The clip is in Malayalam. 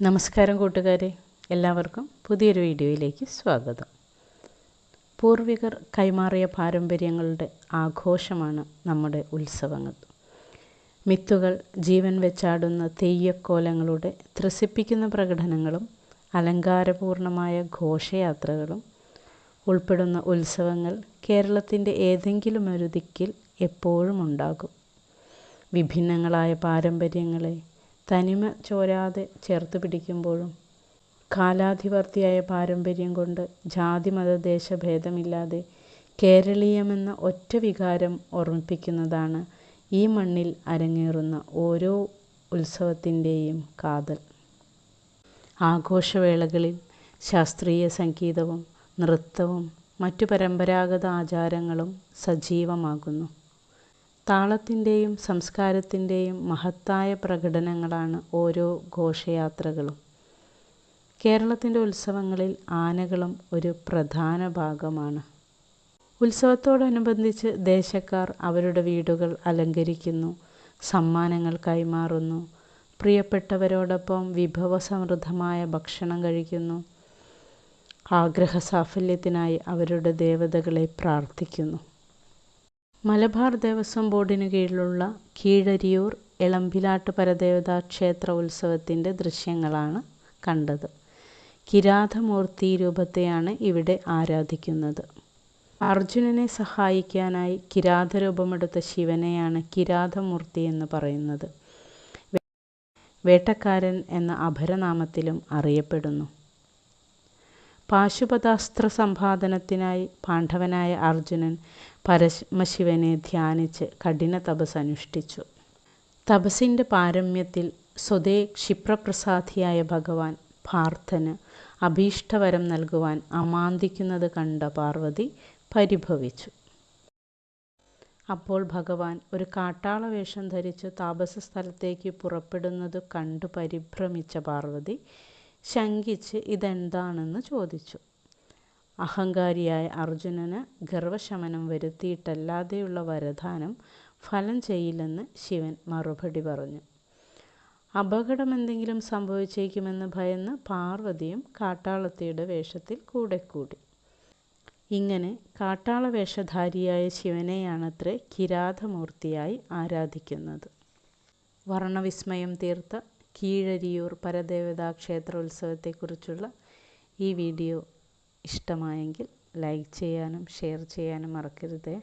നമസ്കാരം കൂട്ടുകാരെ, എല്ലാവർക്കും പുതിയൊരു വീഡിയോയിലേക്ക് സ്വാഗതം. പൂർവികർ കൈമാറിയ പാരമ്പര്യങ്ങളുടെ ആഘോഷമാണ് നമ്മുടെ ഉത്സവങ്ങൾ. മിത്തുകൾ, ജീവൻ വെച്ചാടുന്ന തെയ്യക്കോലങ്ങളുടെ ത്രസിപ്പിക്കുന്ന പ്രകടനങ്ങളും അലങ്കാരപൂർണമായ ഘോഷയാത്രകളും ഉൾപ്പെടുന്ന ഉത്സവങ്ങൾ കേരളത്തിൻ്റെ ഏതെങ്കിലും ഒരു ദിക്കിൽ എപ്പോഴും ഉണ്ടാകും. വിഭിന്നങ്ങളായ പാരമ്പര്യങ്ങളെ തനിമ ചോരാതെ ചേർത്ത് പിടിക്കുമ്പോഴും കാലാധിവർത്തിയായ പാരമ്പര്യം കൊണ്ട് ജാതിമത ദേശഭേദമില്ലാതെ കേരളീയമെന്ന ഒറ്റ വികാരം ഓർമ്മിപ്പിക്കുന്നതാണ് ഈ മണ്ണിൽ അരങ്ങേറുന്ന ഓരോ ഉത്സവത്തിൻ്റെയും കാതൽ. ആഘോഷവേളകളിൽ ശാസ്ത്രീയ സംഗീതവും നൃത്തവും മറ്റു പരമ്പരാഗത ആചാരങ്ങളും സജീവമാകുന്നു. താളത്തിൻ്റെയും സംസ്കാരത്തിൻ്റെയും മഹത്തായ പ്രകടനങ്ങളാണ് ഓരോ ഘോഷയാത്രകളും. കേരളത്തിൻ്റെ ഉത്സവങ്ങളിൽ ആനകളും ഒരു പ്രധാന ഭാഗമാണ്. ഉത്സവത്തോടനുബന്ധിച്ച് ദേശക്കാർ അവരുടെ വീടുകൾ അലങ്കരിക്കുന്നു, സമ്മാനങ്ങൾ കൈമാറുന്നു, പ്രിയപ്പെട്ടവരോടൊപ്പം വിഭവസമൃദ്ധമായ ഭക്ഷണം കഴിക്കുന്നു, ആഗ്രഹസാഫല്യത്തിനായി അവരുടെ ദേവതകളെ പ്രാർത്ഥിക്കുന്നു. മലബാർ ദേവസ്വം ബോർഡിനു കീഴിലുള്ള കീഴരിയൂർ എളമ്പിലാട്ട് പരദേവതാ ക്ഷേത്ര ഉത്സവത്തിൻ്റെ ദൃശ്യങ്ങളാണ് കണ്ടത്. കിരാതമൂർത്തി രൂപത്തെയാണ് ഇവിടെ ആരാധിക്കുന്നത്. അർജുനനെ സഹായിക്കാനായി കിരാതരൂപമെടുത്ത ശിവനെയാണ് കിരാതമൂർത്തി എന്ന് പറയുന്നത്. വേട്ടക്കാരൻ എന്ന അപരനാമത്തിലും അറിയപ്പെടുന്നു. പാശുപതാസ്ത്ര സമ്പാദനത്തിനായി പാണ്ഡവനായ അർജുനൻ പരമശിവനെ ധ്യാനിച്ച് കഠിന തപസ് അനുഷ്ഠിച്ചു. തപസ്സിൻ്റെ പാരമ്യത്തിൽ സ്വതേ ക്ഷിപ്രപ്രസാദിയായ ഭഗവാൻ പാർത്ഥന് അഭീഷ്ടവരം നൽകുവാൻ അമാന്തിക്കുന്നത് കണ്ട പാർവതി പരിഭവിച്ചു. അപ്പോൾ ഭഗവാൻ ഒരു കാട്ടാള വേഷം ധരിച്ച് താപസ സ്ഥലത്തേക്ക് പുറപ്പെടുന്നത് കണ്ടു പരിഭ്രമിച്ച പാർവതി ശങ്കിച്ച് ഇതെന്താണെന്ന് ചോദിച്ചു. അഹങ്കാരിയായ അർജുനന് ഗർവശമനം വരുത്തിയിട്ടല്ലാതെയുള്ള വരദാനം ഫലം ചെയ്യില്ലെന്ന് ശിവൻ മറുപടി പറഞ്ഞു. അപകടമെന്തെങ്കിലും സംഭവിച്ചേക്കുമെന്ന് ഭയന്ന് പാർവതിയും കാട്ടാളത്തിയുടെ വേഷത്തിൽ കൂടെ കൂടി. ഇങ്ങനെ കാട്ടാള വേഷധാരിയായ ശിവനെയാണത്രേ കിരാതമൂർത്തിയായി ആരാധിക്കുന്നത്. വർണ്ണവിസ്മയം തീർത്ത കീഴരിയൂർ പരദേവതാ ക്ഷേത്രോത്സവത്തെക്കുറിച്ചുള്ള ഈ വീഡിയോ ഇഷ്ടമായെങ്കിൽ ലൈക്ക് ചെയ്യാനും ഷെയർ ചെയ്യാനും മറക്കരുതേ.